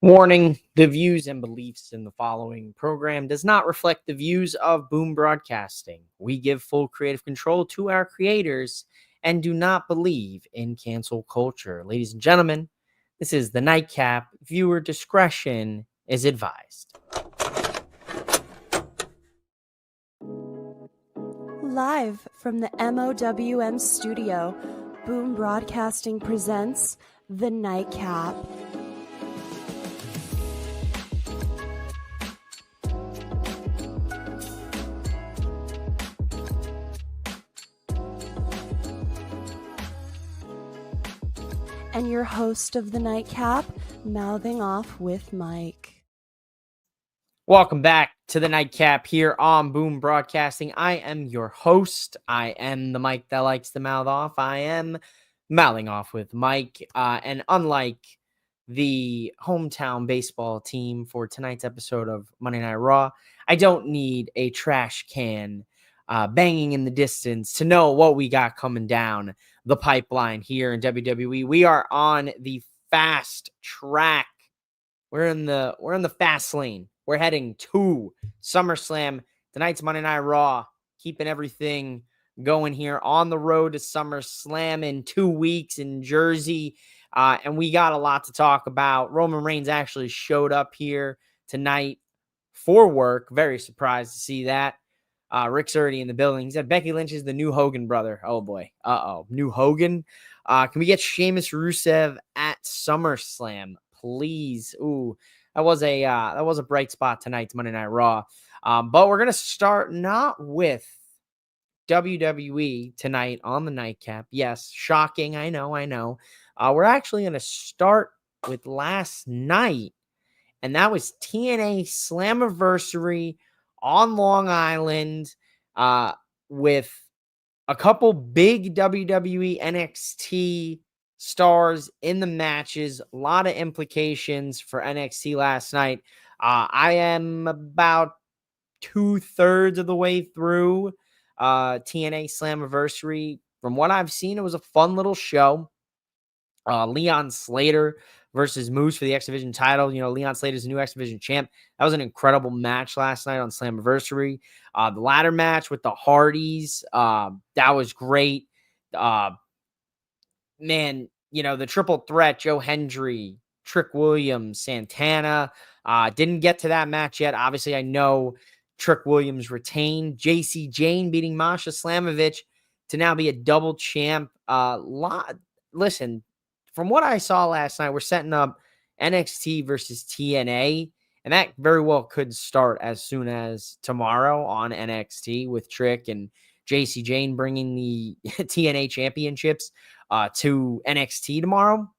Warning, the views and beliefs in the following program does not reflect the views of Boom Broadcasting. We give full creative control to our creators and do not believe in cancel culture. Ladies and gentlemen, this is the Nightcap. Viewer discretion is advised. Live from the MOWM studio, Boom Broadcasting presents the Nightcap. And your host of the Nightcap, mouthing off with Mike. Welcome back to the Nightcap here on Boom Broadcasting. I am your host. I am the Mike that likes to mouth off. I am mouthing off with Mike. And unlike the hometown baseball team for tonight's episode of Monday Night Raw, I don't need a trash can banging in the distance to know what we got coming down the pipeline here in WWE. We are on the fast track. We're in the fast lane. We're heading to SummerSlam. Tonight's Monday Night Raw, keeping everything going here on the road to SummerSlam in 2 weeks in Jersey. And we got a lot to talk about. Roman Reigns actually showed up here tonight for work. Very surprised to see that. Rick's already in the building. He said Becky Lynch is the new Hogan brother. Oh, boy. New Hogan. Can we get Sheamus Rusev at SummerSlam, please? Ooh, that was a bright spot tonight's Monday Night Raw. But we're going to start not with WWE tonight on the Nightcap. Yes, shocking. I know. We're actually going to start with last night, and that was TNA Slammiversary on Long Island with a couple big WWE NXT stars in the matches. A lot of implications for NXT last night. I am about 2/3 of the way through TNA Slammiversary. From what I've seen, it was a fun little show. Leon Slater versus Moose for the X Division title. You know, Leon Slater's the new X Division champ. That was an incredible match last night on Slammiversary. The ladder match with the Hardys, that was great. Man, you know, the triple threat, Joe Hendry, Trick Williams, Santana. Didn't get to that match yet. Obviously, I know Trick Williams retained. JC Jane beating Masha Slamovich to now be a double champ. Listen, from what I saw last night, we're setting up NXT versus TNA, and that very well could start as soon as tomorrow on NXT with Trick and JC Jane bringing the TNA championships to NXT tomorrow.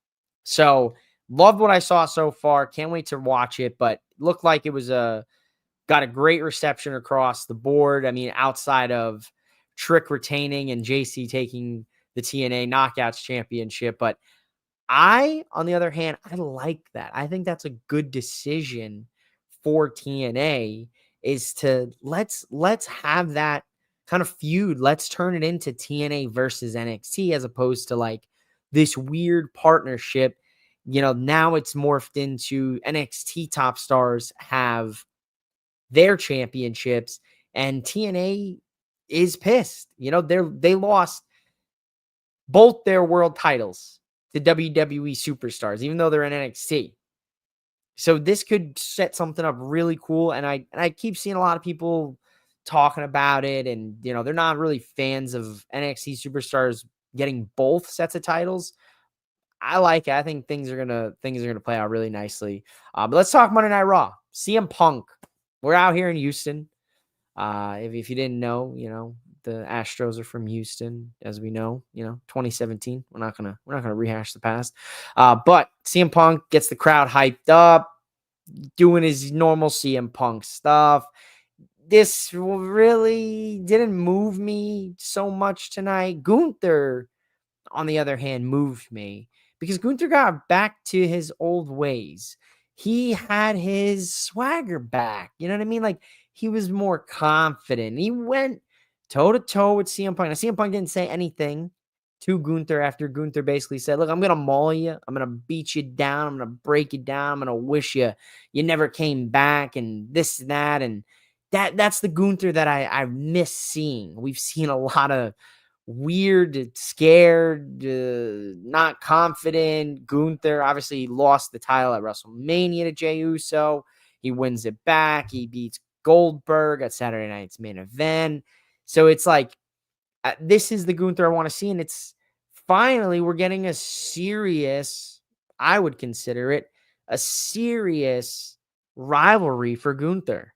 So loved what I saw so far. Can't wait to watch it, but looked like it was got a great reception across the board. I mean, outside of Trick retaining and JC taking the TNA Knockouts championship, but on the other hand, I like that. I think that's a good decision for TNA is to let's have that kind of feud. Let's turn it into TNA versus NXT as opposed to like this weird partnership. You know, now it's morphed into NXT top stars have their championships and TNA is pissed. You know, they lost both their world titles to WWE superstars, even though they're in NXT. So this could set something up really cool. And I keep seeing a lot of people talking about it. And, you know, they're not really fans of NXT superstars getting both sets of titles. I like it. I think things are gonna play out really nicely. But let's talk Monday Night Raw. CM Punk. We're out here in Houston. If you didn't know, you know, the Astros are from Houston, as we know, you know, 2017. We're not gonna rehash the past. But CM Punk gets the crowd hyped up, doing his normal CM Punk stuff. This really didn't move me so much tonight. Gunther, on the other hand, moved me because Gunther got back to his old ways. He had his swagger back. You know what I mean? Like, he was more confident. He went toe-to-toe with CM Punk. Now, CM Punk didn't say anything to Gunther after Gunther basically said, look, I'm going to maul you. I'm going to beat you down. I'm going to break you down. I'm going to wish you never came back and this and that. And that's the Gunther that I miss seeing. We've seen a lot of weird, scared, not confident Gunther. Obviously, he lost the title at WrestleMania to Jey Uso. He wins it back. He beats Goldberg at Saturday night's main event. So it's like, this is the Gunther I want to see. And it's finally, we're getting a serious, I would consider it, a serious rivalry for Gunther.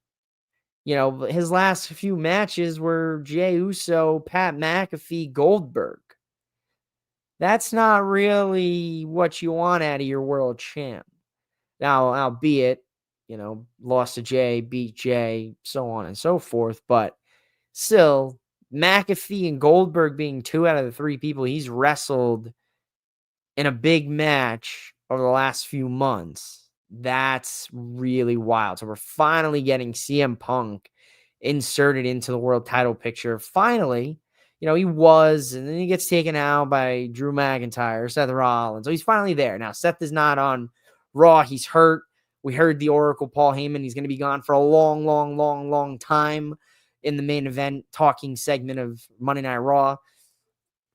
You know, his last few matches were Jey Uso, Pat McAfee, Goldberg. That's not really what you want out of your world champ. Now, albeit, lost to Jey, beat Jey, so on and so forth. But still, McAfee and Goldberg being 2 out of the 3 people he's wrestled in a big match over the last few months. That's really wild. So we're finally getting CM Punk inserted into the world title picture. Finally, he was, and then he gets taken out by Drew McIntyre, Seth Rollins. So he's finally there. Now, Seth is not on Raw. He's hurt. We heard the Oracle, Paul Heyman. He's going to be gone for a long, long, long, long time in the main event talking segment of Monday Night Raw.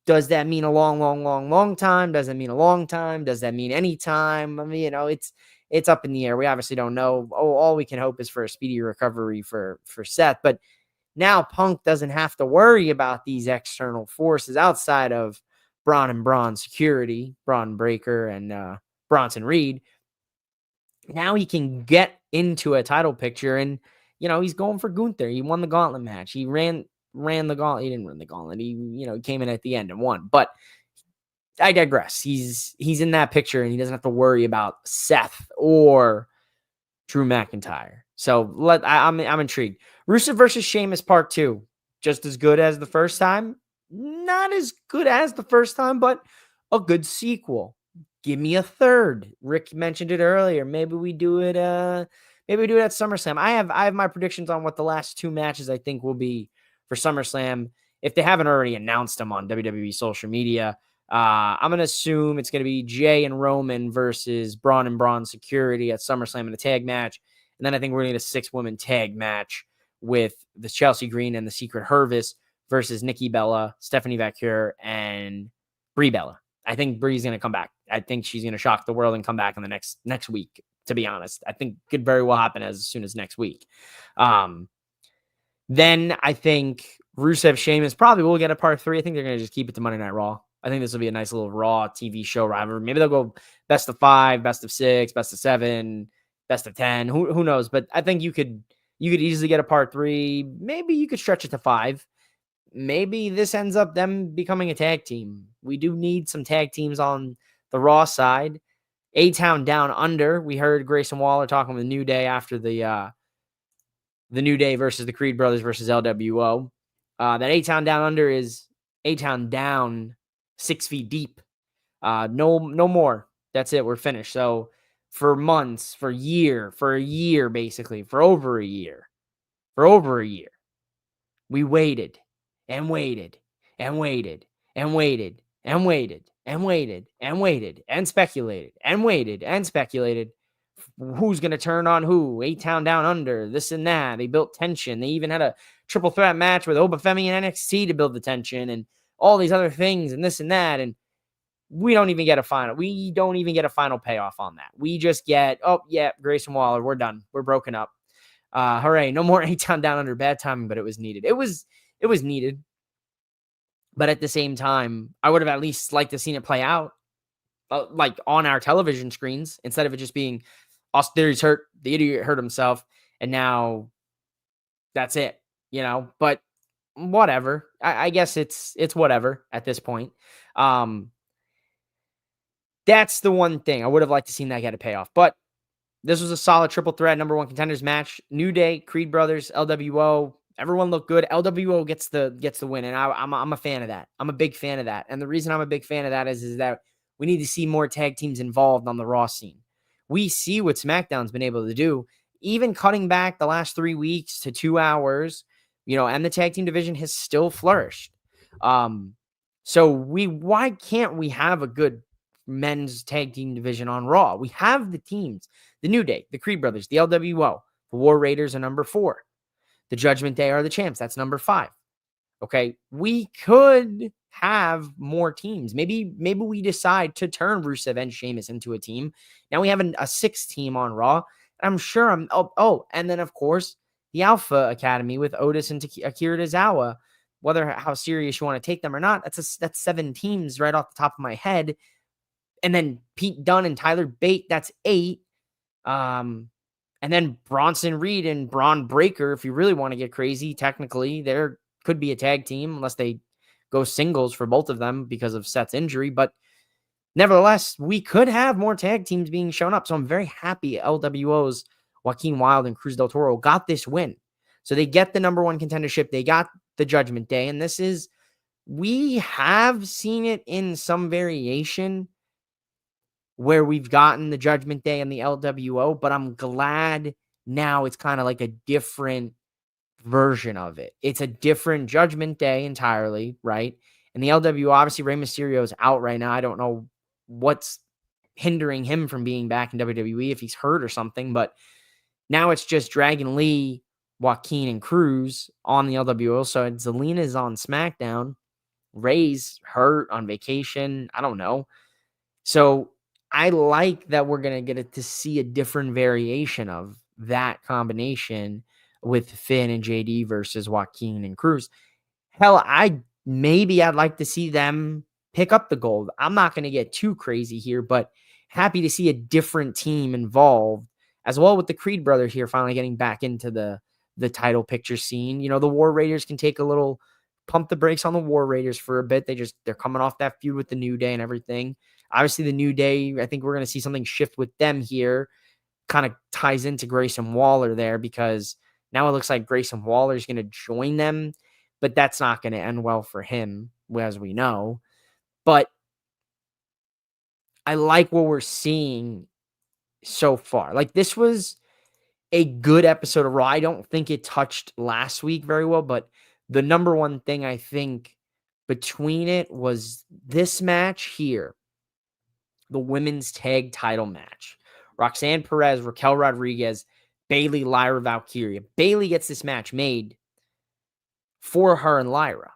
Does that mean a long, long, long, long time? Does that mean a long time? Does that mean any time? I mean, it's up in the air. We obviously don't know. All we can hope is for a speedy recovery for Seth. But now Punk doesn't have to worry about these external forces outside of Braun and Braun security, Braun Breaker and Bronson Reed. Now he can get into a title picture, and he's going for Gunther. He won the gauntlet match. He ran the gauntlet. He didn't run the gauntlet. He came in at the end and won. But I digress. He's in that picture, and he doesn't have to worry about Seth or Drew McIntyre. So I'm intrigued. Rusev versus Sheamus Part 2. Just as good as the first time. Not as good as the first time, but a good sequel. Give me a third. Rick mentioned it earlier. Maybe we do it at SummerSlam. I have my predictions on what the last 2 matches I think will be for SummerSlam. If they haven't already announced them on WWE social media, I'm going to assume it's going to be Jey and Roman versus Braun and Braun Security at SummerSlam in a tag match. And then I think we're going to get a 6-woman tag match with the Chelsea Green and the Secret Hervis versus Nikki Bella, Stephanie Vaquer, and Brie Bella. I think Brie's going to come back. I think she's going to shock the world and come back in the next week, to be honest. I think could very well happen as soon as next week. Then I think Rusev Sheamus probably will get a Part 3. I think they're going to just keep it to Monday Night Raw. I think this will be a nice little Raw TV show rivalry. Maybe they'll go best of 5, best of 6, best of 7, best of 10. Who knows? But I think you could easily get a Part 3. Maybe you could stretch it to 5. Maybe this ends up them becoming a tag team. We do need some tag teams on the Raw side. A-Town Down Under. We heard Grayson Waller talking with New Day after the New Day versus the Creed Brothers versus LWO. That A-Town Down Under is A-Town down 6 feet deep. No more. That's it. We're finished. So for months, for a year, basically, for over a year, we waited and waited and waited and waited and waited and waited and waited and speculated and waited and speculated. Who's going to turn on who? A-Town Down Under, this and that. They built tension. They even had a triple threat match with Obafemi and NXT to build the tension and all these other things and this and that. And we don't even get a final. We don't even get a final payoff on that. We just get, Grayson Waller, we're done. We're broken up. Hooray. No more A-Town Down Under. Bad timing, but it was needed. It was needed. But at the same time, I would have at least liked to seen it play out like on our television screens instead of it just being Austin Theory's hurt, the idiot hurt himself, and now that's it, but whatever. I guess it's whatever at this point. That's the one thing I would have liked to see that get a payoff, but this was a solid triple threat number 1 contenders match. New Day, Creed Brothers, LWO, everyone looked good. LWO gets the win, and I'm a fan of that. I'm a big fan of that, and the reason I'm a big fan of that is that we need to see more tag teams involved on the Raw scene. We see what SmackDown's been able to do, even cutting back the last 3 weeks to 2 hours, and the tag team division has still flourished. So why can't we have a good men's tag team division on Raw? We have the teams, the New Day, the Creed Brothers, the LWO, the War Raiders are number 4. The Judgment Day are the champs. That's number 5. Okay. We could have more teams. Maybe we decide to turn Rusev and Sheamus into a team. Now we have a 6th team on Raw. I'm sure and then of course the Alpha Academy with Otis and Akira Tozawa. Whether how serious you want to take them or not, that's 7 teams right off the top of my head. And then Pete Dunne and Tyler Bate, that's 8. And then Bronson Reed and Braun Breaker, if you really want to get crazy, technically, there could be a tag team unless they go singles for both of them because of Seth's injury. But nevertheless, we could have more tag teams being shown up. So I'm very happy LWO's Joaquin Wilde and Cruz del Toro got this win. So they get the number 1 contendership. They got the Judgment Day. And we have seen it in some variation where we've gotten the Judgment Day and the LWO, but I'm glad now it's kind of like a different version of it. It's a different Judgment Day entirely, right? And the LWO, obviously Rey Mysterio is out right now. I don't know what's hindering him from being back in WWE, if he's hurt or something, but now it's just Dragon Lee, Joaquin, and Cruz on the LWO. So Zelina's on SmackDown. Ray's hurt on vacation. I don't know. So I like that we're going to get to see a different variation of that combination with Finn and JD versus Joaquin and Cruz. Hell, I'd like to see them pick up the gold. I'm not going to get too crazy here, but happy to see a different team involved as well with the Creed brothers here finally getting back into the title picture scene. You know, the War Raiders can take a little pump the brakes on the War Raiders for a bit. They're coming off that feud with the New Day and everything. Obviously, the New Day, I think we're going to see something shift with them here. Kind of ties into Grayson Waller there because now it looks like Grayson Waller is going to join them, but that's not going to end well for him, as we know. But I like what we're seeing so far. Like, this was a good episode of Raw. I don't think it touched last week very well, but the number one thing I think between it was this match here, the women's tag title match. Roxanne Perez, Raquel Rodriguez, Bayley, Lyra Valkyria. Bayley gets this match made for her and Lyra.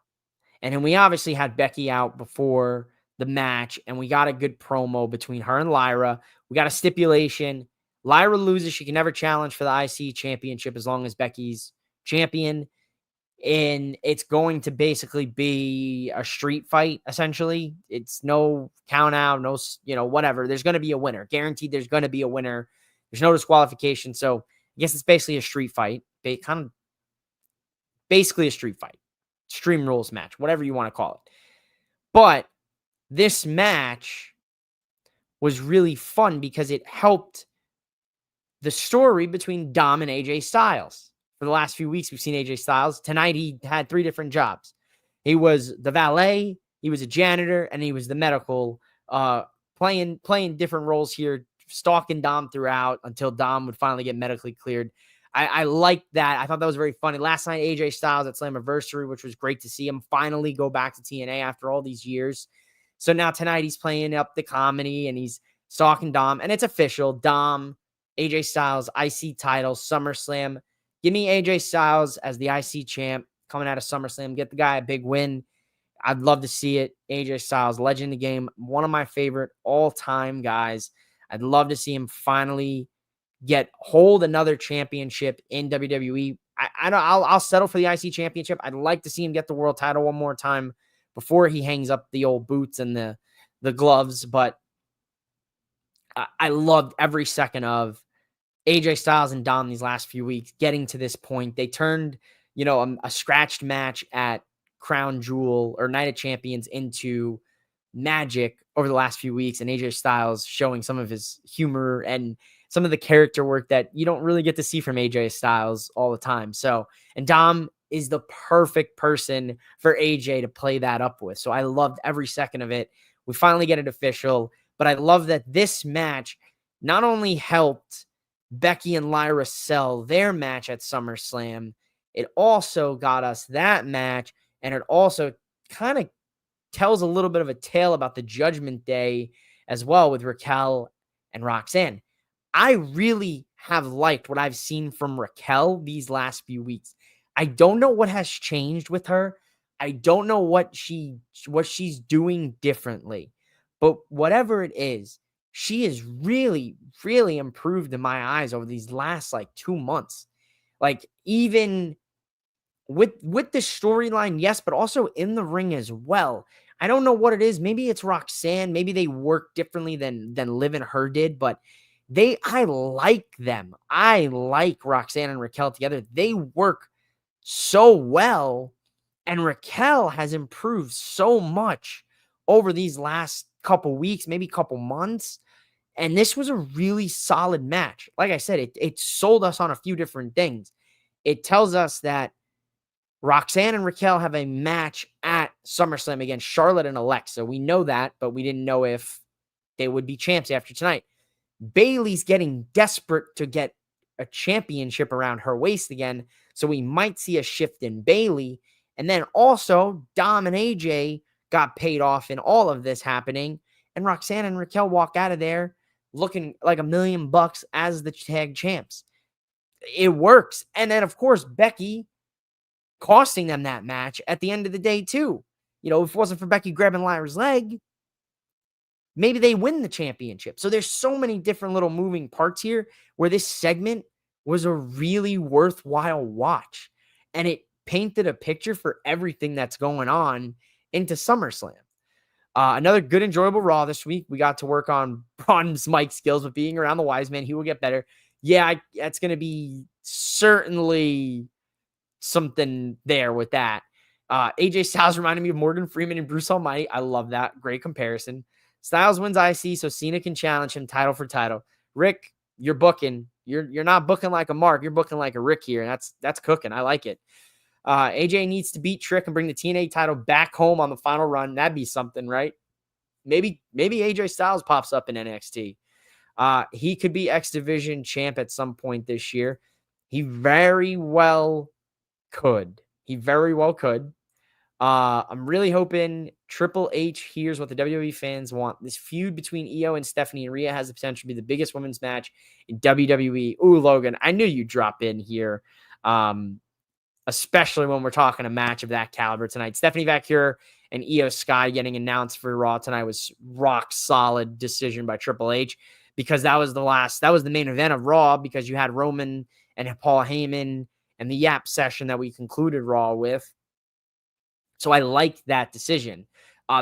And then we obviously had Becky out before the match, and we got a good promo between her and Lyra. We got a stipulation. Lyra loses. She can never challenge for the IC championship as long as Becky's champion. And it's going to basically be a street fight, essentially. It's no count out, no, whatever. There's going to be a winner. Guaranteed there's going to be a winner. There's no disqualification. So I guess it's basically a street fight. Basically a street fight. Extreme Rules match, whatever you want to call it. But this match was really fun because it helped the story between Dom and AJ Styles. For the last few weeks, we've seen AJ Styles. Tonight, he had 3 different jobs. He was the valet, he was a janitor, and he was the medical, playing different roles here, stalking Dom throughout until Dom would finally get medically cleared. I liked that. I thought that was very funny. Last night, AJ Styles at Slammiversary, which was great to see him finally go back to TNA after all these years. So now tonight, he's playing up the comedy, and he's stalking Dom, and it's official. Dom, AJ Styles, IC title, SummerSlam. Give me AJ Styles as the IC champ coming out of SummerSlam. Get the guy a big win. I'd love to see it. AJ Styles, legend of the game. One of my favorite all-time guys. I'd love to see him finally hold another championship in WWE. I'll settle for the IC championship. I'd like to see him get the world title one more time before he hangs up the old boots and the gloves. But I loved every second of AJ Styles and Dom these last few weeks getting to this point. They turned, a scratched match at Crown Jewel or Night of Champions into magic over the last few weeks, and AJ Styles showing some of his humor and some of the character work that you don't really get to see from AJ Styles all the time. So, and Dom is the perfect person for AJ to play that up with. So I loved every second of it. We finally get it official, but I love that this match not only helped Becky and Lyra sell their match at SummerSlam, it also got us that match, and it also kind of tells a little bit of a tale about the Judgment Day as well with Raquel and Roxanne. I really have liked what I've seen from Raquel these last few weeks. I don't know what has changed with her. I don't know what she's doing differently. But whatever it is, she is really, really improved in my eyes over these last like 2 months. Like even with the storyline, yes, but also in the ring as well. I don't know what it is. Maybe it's Roxanne. Maybe they work differently than Liv and her did, but I like them. I like Roxanne and Raquel together. They work so well, and Raquel has improved so much over these last couple weeks, maybe couple months. And this was a really solid match. Like I said, it sold us on a few different things. It tells us that Roxanne and Raquel have a match at SummerSlam against Charlotte and Alexa. We know that, but we didn't know if they would be champs after tonight. Bayley's getting desperate to get a championship around her waist again, so we might see a shift in Bayley. And then also, Dom and AJ got paid off in all of this happening, and Roxanne and Raquel walk out of there looking like $1 million as the tag champs. It works. And then, of course, Becky costing them that match at the end of the day, too. You know, if it wasn't for Becky grabbing Lyra's leg, maybe they win the championship. So there's so many different little moving parts here where this segment was a really worthwhile watch. And it painted a picture for everything that's going on into SummerSlam. Another good, enjoyable Raw this week. We got to work on Braun's mic skills, but being around the wise man, he will get better. Yeah, that's going to be certainly something there with that. AJ Styles reminded me of Morgan Freeman and Bruce Almighty. I love that. Great comparison. Styles wins IC, so Cena can challenge him title for title. Rick, you're booking. You're not booking like a Mark. You're booking like a Rick here, and that's cooking. I like it. AJ needs to beat Trick and bring the TNA title back home on the final run. That'd be something, right? Maybe AJ Styles pops up in NXT. He could be X Division champ at some point this year. He very well could. He very well could. I'm really hoping Triple H hears what the WWE fans want. This feud between Io and Stephanie and Rhea has the potential to be the biggest women's match in WWE. Ooh, Logan, I knew you'd drop in here. Especially when we're talking a match of that caliber tonight. Stephanie Vacure and Io Sky getting announced for Raw tonight was rock solid decision by Triple H, because that was the main event of Raw, because you had Roman and Paul Heyman and the Yap session that we concluded Raw with. So I liked that decision.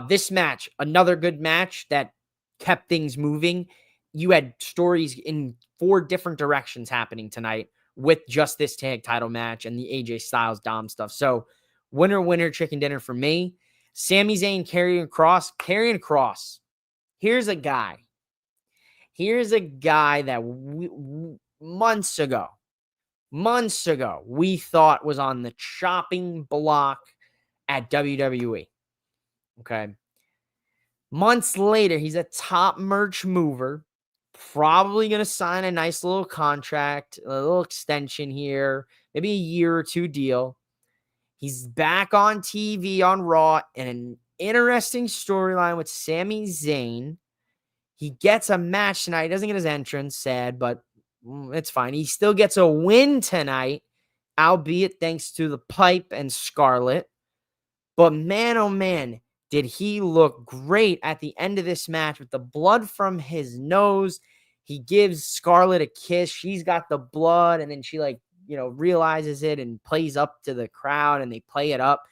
This match, another good match that kept things moving. You had stories in 4 different directions happening tonight with just this tag title match and the AJ Styles Dom stuff. So winner, chicken dinner for me. Sami Zayn, Karrion Kross. Here's a guy that months ago, we thought was on the chopping block at WWE. Okay. Months later, he's a top merch mover. Probably going to sign a nice little contract, a little extension here, maybe a year or 2 deal. He's back on TV on Raw in an interesting storyline with Sami Zayn. He gets a match tonight. He doesn't get his entrance, sad, but it's fine. He still gets a win tonight, albeit thanks to the pipe and Scarlett. But man, oh man, did he look great at the end of this match with the blood from his nose. He gives Scarlett a kiss. She's got the blood, and then she realizes it and plays up to the crowd, and they play it up.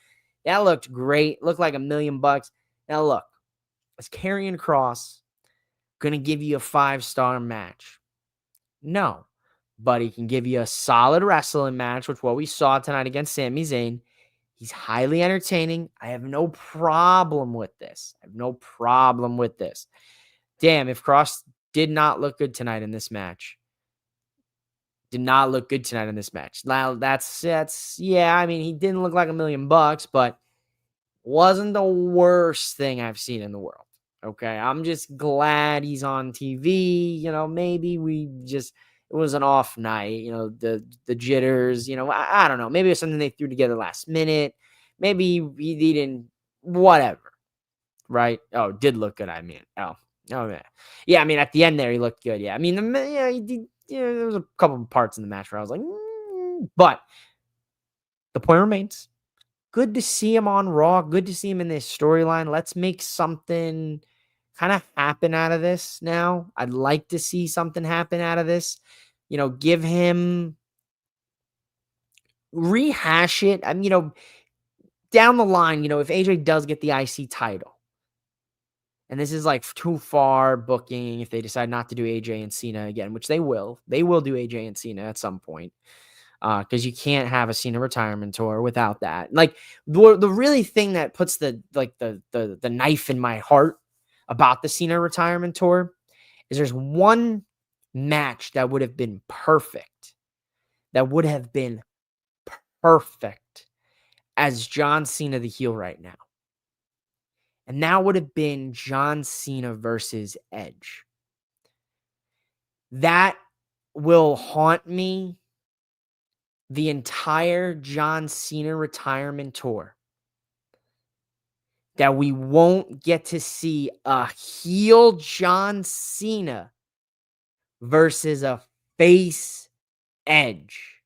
That looked great. Looked like $1 million. Now look, is Karrion Kross going to give you a 5-star match? No, but he can give you a solid wrestling match, which what we saw tonight against Sami Zayn. He's highly entertaining. I have no problem with this. Damn, if Kross did not look good tonight in this match. Now, yeah, I mean, he didn't look like $1 million, but wasn't the worst thing I've seen in the world. Okay, I'm just glad he's on TV. Maybe it was an off night, the jitters, I don't know. Maybe it was something they threw together last minute. Maybe he didn't, whatever. right? Oh, did look good. I mean, oh, man. Yeah, I mean, at the end there, he looked good. Yeah, I mean, he did. Yeah, there was a couple of parts in the match where I was like, but the point remains. Good to see him on Raw. Good to see him in this storyline. Let's make something kind of happen out of this now. I'd like to see something happen out of this. Give him, rehash it. I mean, down the line, if AJ does get the IC title, and this is like too far booking if they decide not to do AJ and Cena again, which they will do AJ and Cena at some point. Because you can't have a Cena retirement tour without that. Like the really thing that puts the knife in my heart about the Cena retirement tour is there's one match that would have been perfect. That would have been perfect as John Cena the heel right now. And that would have been John Cena versus Edge. That will haunt me the entire John Cena retirement tour. That we won't get to see a heel John Cena versus a face Edge.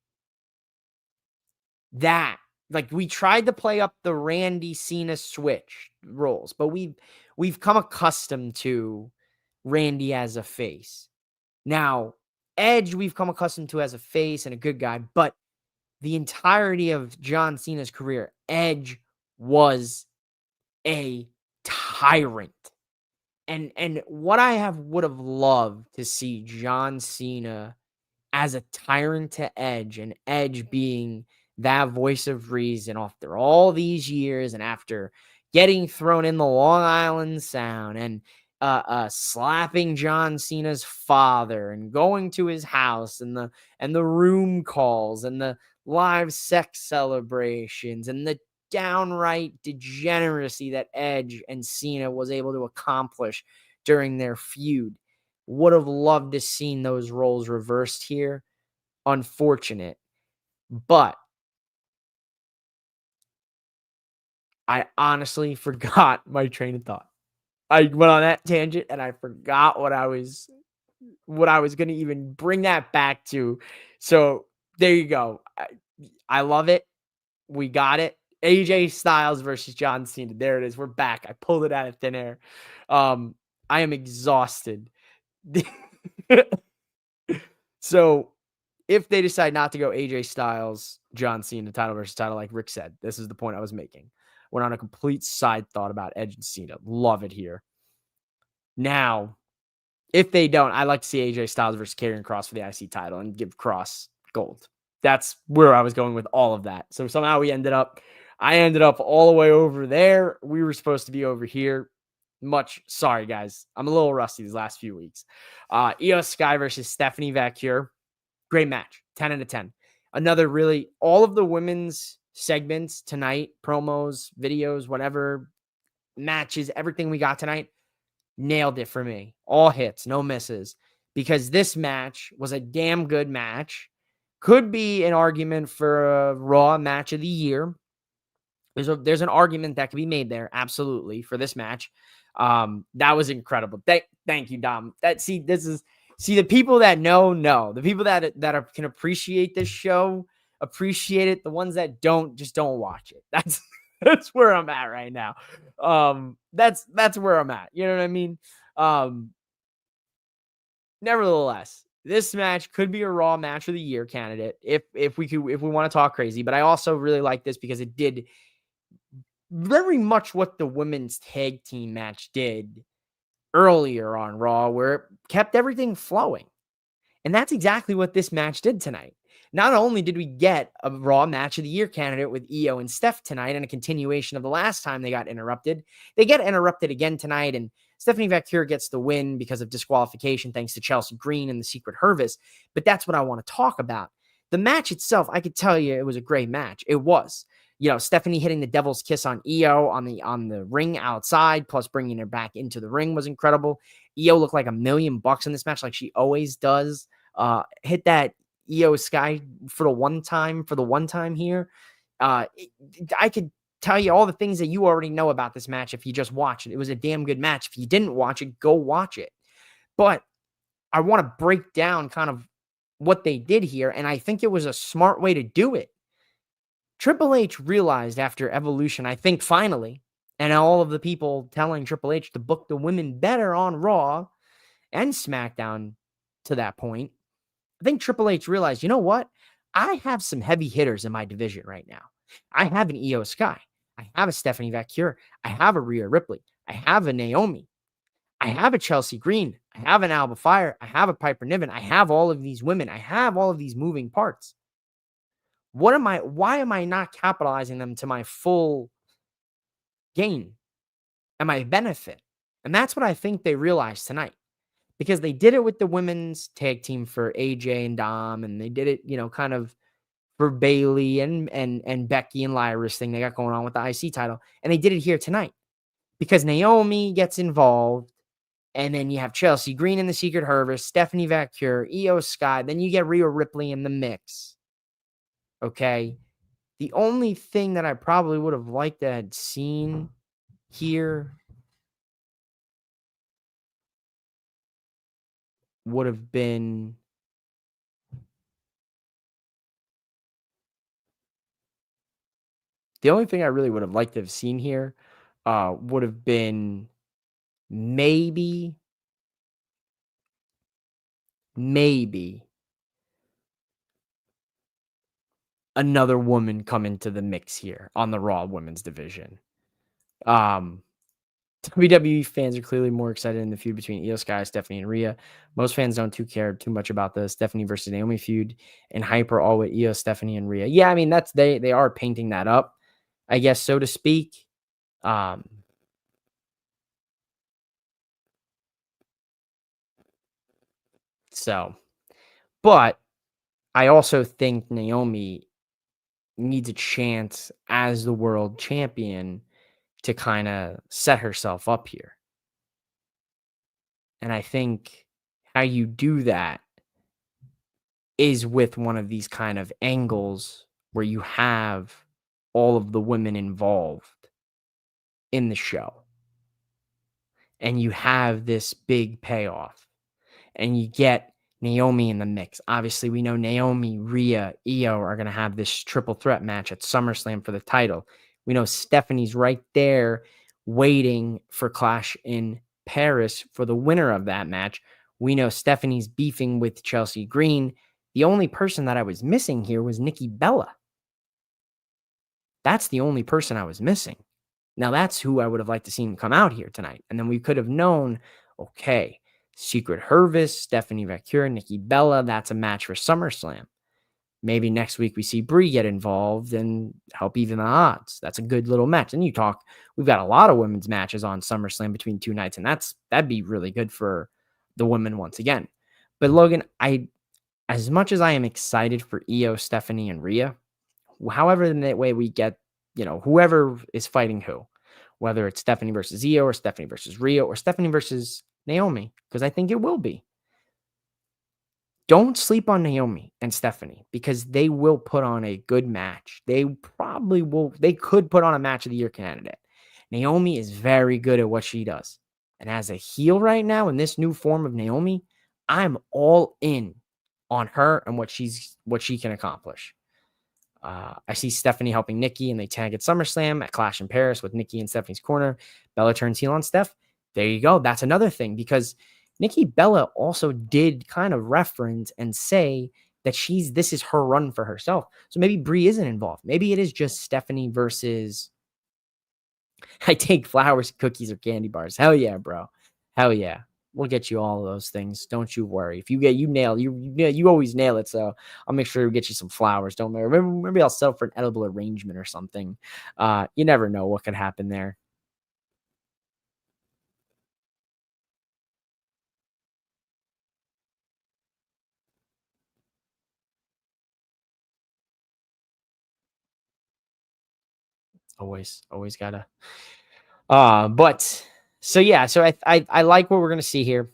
That, like, we tried to play up the Randy Cena switch roles, but we've come accustomed to Randy as a face. Now, Edge we've come accustomed to as a face and a good guy, but the entirety of John Cena's career, Edge was a tyrant. And what I would have loved to see John Cena as a tyrant to Edge, and Edge being that voice of reason after all these years, and after getting thrown in the Long Island Sound, and slapping John Cena's father, and going to his house, and the room calls, and the live sex celebrations, and the downright degeneracy that Edge and Cena was able to accomplish during their feud. Would have loved to seen those roles reversed here. Unfortunate. But I honestly forgot my train of thought. I went on that tangent and I forgot what I was going to even bring that back to. So there you go. I love it. We got it. AJ Styles versus John Cena. There it is. We're back. I pulled it out of thin air. I am exhausted. So if they decide not to go AJ Styles, John Cena, title versus title, like Rick said, this is the point I was making. Went on a complete side thought about Edge and Cena. Love it here. Now, if they don't, I'd like to see AJ Styles versus Karrion Kross for the IC title and give Kross gold. That's where I was going with all of that. So somehow I ended up all the way over there. We were supposed to be over here. Sorry, guys. I'm a little rusty these last few weeks. Io Sky versus Stephanie Vacure. Great match. 10 out of 10. Another really, all of the women's segments tonight, promos, videos, whatever, matches, everything we got tonight, nailed it for me. All hits, no misses. Because this match was a damn good match. Could be an argument for a Raw match of the year. There's an argument that could be made there, absolutely, for this match. That was incredible. Thank you, Dom. The people that know. The people that can appreciate this show appreciate it. The ones that don't, just don't watch it. That's where I'm at right now. That's where I'm at. You know what I mean? Nevertheless, this match could be a Raw match of the year candidate if we want to talk crazy. But I also really like this because it did very much what the women's tag team match did earlier on Raw, where it kept everything flowing. And that's exactly what this match did tonight. Not only did we get a Raw match of the year candidate with Io and Steph tonight, and a continuation of the last time they got interrupted, they get interrupted again tonight, and Stephanie Vacure gets the win because of disqualification thanks to Chelsea Green and the Secret Hervis. But that's what I want to talk about. The match itself, I could tell you it was a great match. It was. Stephanie hitting the devil's kiss on Io on the ring outside, plus bringing her back into the ring was incredible. Io looked like $1 million in this match, like she always does. Hit that Io Sky for the one time here. I could tell you all the things that you already know about this match if you just watch it. It was a damn good match. If you didn't watch it, go watch it. But I want to break down kind of what they did here, and I think it was a smart way to do it. Triple H realized after Evolution, I think finally, and all of the people telling Triple H to book the women better on Raw and SmackDown to that point, I think Triple H realized, you know what? I have some heavy hitters in my division right now. I have an Io Sky. I have a Stephanie Vacure. I have a Rhea Ripley. I have a Naomi. I have a Chelsea Green. I have an Alba Fire. I have a Piper Niven. I have all of these women. I have all of these moving parts. Why am I not capitalizing them to my full gain and my benefit? And that's what I think they realized tonight, because they did it with the women's tag team for AJ and Dom, and they did it, kind of for Bailey and Becky and Lyra's thing they got going on with the IC title. And they did it here tonight because Naomi gets involved. And then you have Chelsea Green in the Secret Harvest, Stephanie Vacure, Io Sky. Then you get Rhea Ripley in the mix. Okay. The only thing that I probably would have liked to have seen here would have been the only thing I really would have liked to have seen here would have been maybe another woman come into the mix here on the Raw Women's division. WWE fans are clearly more excited in the feud between Io Sky, Stephanie, and Rhea. Most fans don't care too much about the Stephanie versus Naomi feud, and hyper all with Io, Stephanie, and Rhea. Yeah, I mean they are painting that up, I guess, so to speak. But I also think Naomi needs a chance as the world champion to kind of set herself up here. And I think how you do that is with one of these kind of angles where you have all of the women involved in the show. And you have this big payoff. And you get Naomi in the mix. Obviously, we know Naomi, Rhea, Io are going to have this triple threat match at SummerSlam for the title. We know Stephanie's right there waiting for Clash in Paris for the winner of that match. We know Stephanie's beefing with Chelsea Green. The only person that I was missing here was Nikki Bella. That's the only person I was missing. Now, that's who I would have liked to see him come out here tonight. And then we could have known, okay, Secret Harvest, Stephanie Vacure, Nikki Bella, that's a match for SummerSlam. Maybe next week we see Brie get involved and help even the odds. That's a good little match. And we've got a lot of women's matches on SummerSlam between two nights, and that'd be really good for the women once again. But Logan, as much as I am excited for Io, Stephanie, and Rhea, however in that way we get, whoever is fighting who, whether it's Stephanie versus Io or Stephanie versus Rhea or Stephanie versus Naomi, because I think it will be. Don't sleep on Naomi and Stephanie because they will put on a good match. They probably will. They could put on a match of the year candidate. Naomi is very good at what she does. And as a heel right now in this new form of Naomi, I'm all in on her and what she can accomplish. I see Stephanie helping Nikki, and they tag at SummerSlam at Clash in Paris with Nikki in Stephanie's corner. Bella turns heel on Steph. There you go. That's another thing, because Nikki Bella also did kind of reference and say that this is her run for herself. So maybe Brie isn't involved. Maybe it is just Stephanie versus I take flowers, cookies, or candy bars. Hell yeah, bro. Hell yeah. We'll get you all of those things. Don't you worry. If you nail, you always nail it. So I'll make sure to get you some flowers. Don't worry. Maybe I'll settle for an edible arrangement or something. You never know what could happen there. Always gotta. But so yeah, so I like what we're gonna see here.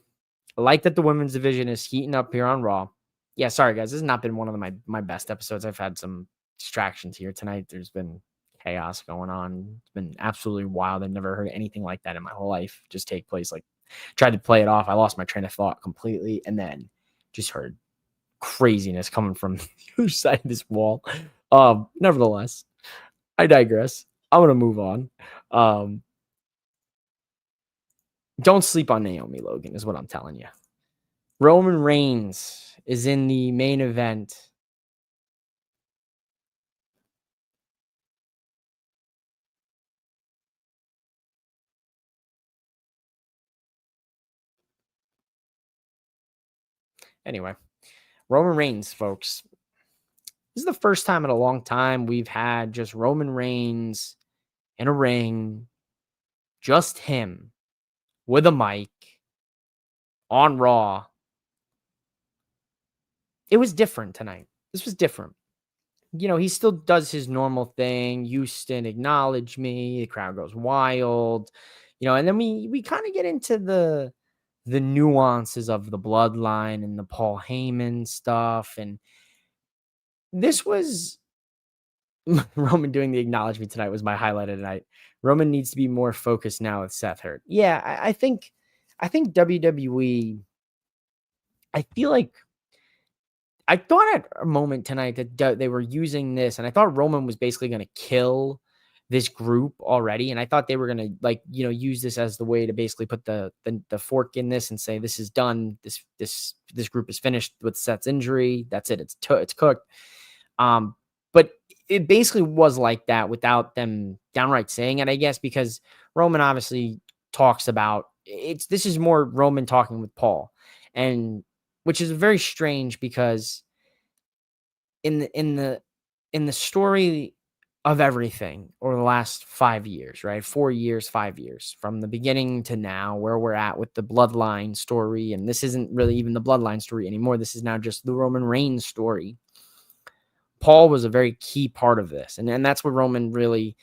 I like that the women's division is heating up here on Raw. Yeah, sorry guys, this has not been one of my best episodes. I've had some distractions here tonight. There's been chaos going on. It's been absolutely wild. I've never heard anything like that in my whole life just take place. Like, tried to play it off. I lost my train of thought completely, and then just heard craziness coming from the other side of this wall. Nevertheless, I digress. I'm gonna move on. Don't sleep on Naomi, Logan, is what I'm telling you. Roman Reigns is in the main event. Anyway, Roman Reigns, folks. This is the first time in a long time we've had just Roman Reigns in a ring, just him with a mic on Raw. It was different tonight. This was different. You know, he still does his normal thing. Houston, acknowledge me. The crowd goes wild. You know, and then we kind of get into the nuances of the bloodline and the Paul Heyman stuff. And this was Roman doing the acknowledge me tonight was my highlight of the night. Roman needs to be more focused now with Seth Hurt. Yeah, I think WWE, I feel like I thought at a moment tonight that they were using this, and I thought Roman was basically going to kill this group already, and I thought they were going to, like, you know, use this as the way to basically put the fork in this and say this is done. This group is finished with Seth's injury. That's it. It's cooked. But it basically was like that without them downright saying it, I guess, because Roman obviously talks about this is more Roman talking with Paul, and which is very strange because in the story of everything over the last 5 years, right? 4 years, 5 years from the beginning to now, where we're at with the bloodline story. And this isn't really even the bloodline story anymore. This is now just the Roman Reigns story. Paul was a very key part of this. And that's what Roman really,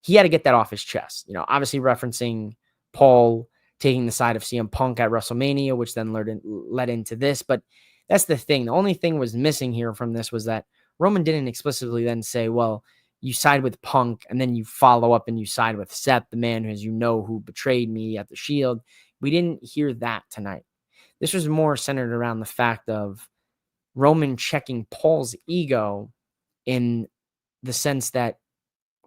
he had to get that off his chest. You know, obviously referencing Paul taking the side of CM Punk at WrestleMania, which then led into this. But that's the thing. The only thing was missing here from this was that Roman didn't explicitly then say, well, you side with Punk and then you follow up and you side with Seth, the man who, as you know, who betrayed me at the Shield. We didn't hear that tonight. This was more centered around the fact of Roman checking Paul's ego in the sense that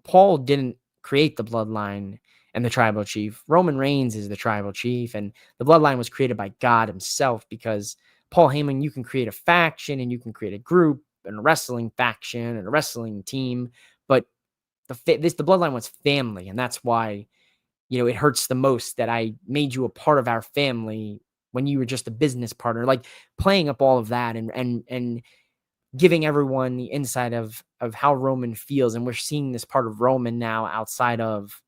Paul didn't create the bloodline and the tribal chief. Roman Reigns is the tribal chief, and the bloodline was created by God himself, because Paul Heyman, you can create a faction and you can create a group and a wrestling faction and a wrestling team, but the bloodline was family, and that's why, you know, it hurts the most that I made you a part of our family when you were just a business partner. Like, playing up all of that and giving everyone the insight of how Roman feels. And we're seeing this part of Roman now outside of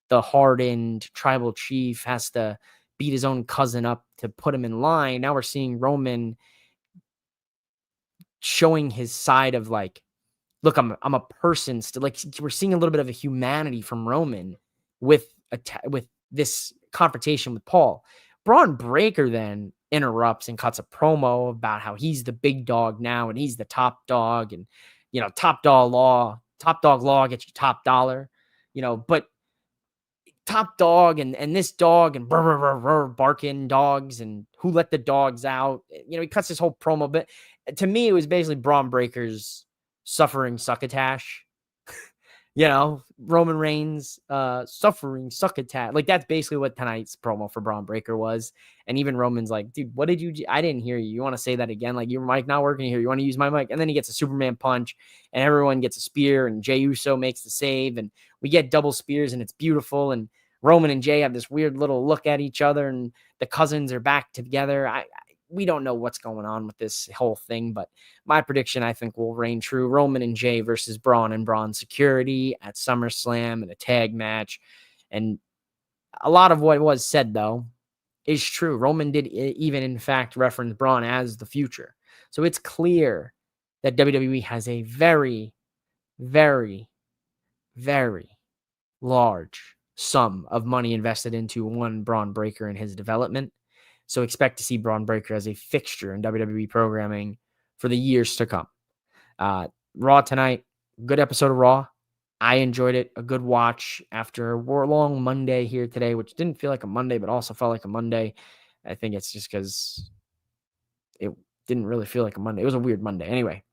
the hardened tribal chief has to beat his own cousin up to put him in line. Now we're seeing Roman showing his side of, like, look, I'm a person still. Like, we're seeing a little bit of a humanity from Roman with this confrontation with Paul. Braun Breaker then interrupts and cuts a promo about how he's the big dog now and he's the top dog, and, you know, top dog law gets you top dollar, you know, but top dog and this dog and barking dogs and who let the dogs out. You know, he cuts this whole promo, but to me, it was basically Braun Breaker's suffering succotash. You know, Roman Reigns suffering succotash. Like, that's basically what tonight's promo for Braun Breaker was. And even Roman's like, dude, what did you do? I didn't hear you. You want to say that again? Like, your mic not working here. You want to use my mic? And then he gets a Superman punch and everyone gets a spear and Jey Uso makes the save and we get double spears and it's beautiful. And Roman and Jey have this weird little look at each other and the cousins are back together. We don't know what's going on with this whole thing, but my prediction, I think, will reign true. Roman and Jey versus Braun and Braun Security at SummerSlam in a tag match. And a lot of what was said, though, is true. Roman did even, in fact, reference Braun as the future. So it's clear that WWE has a very, very, very large sum of money invested into one Braun Breaker and his development. So expect to see Braun Breaker as a fixture in WWE programming for the years to come. Raw tonight, good episode of Raw. I enjoyed it. A good watch after a long Monday here today, which didn't feel like a Monday, but also felt like a Monday. I think it's just because it didn't really feel like a Monday. It was a weird Monday. Anyway,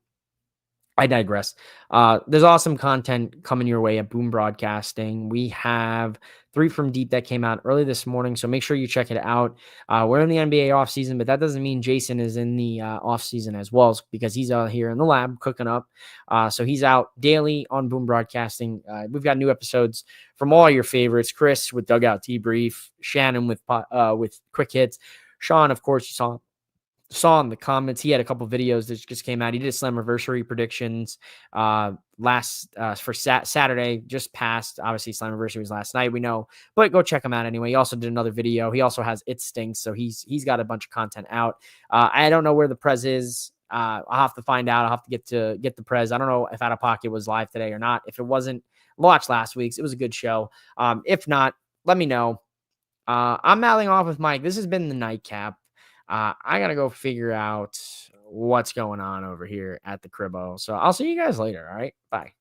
I digress. There's awesome content coming your way at Boom Broadcasting. We have 3 from Deep that came out early this morning, so make sure you check it out. We're in the NBA offseason, but that doesn't mean Jason is in the offseason as well, because he's out here in the lab cooking up. So he's out daily on Boom Broadcasting. We've got new episodes from all your favorites: Chris with Dugout Debrief, Shannon with Quick Hits, Sean, of course, you saw in the comments, he had a couple videos that just came out. He did Slammiversary predictions for Saturday, just passed. Obviously, Slammiversary was last night, we know, but go check him out anyway. He also did another video. He also has It Stinks, so he's got a bunch of content out. I don't know where the Prez is. I'll have to find out. I'll have to get the Prez. I don't know if Out of Pocket was live today or not. If it wasn't, watch last week's. It was a good show. If not, let me know. I'm mouthing off with Mike. This has been the Nightcap. I got to go figure out what's going on over here at the Cribbo. So I'll see you guys later. All right. Bye.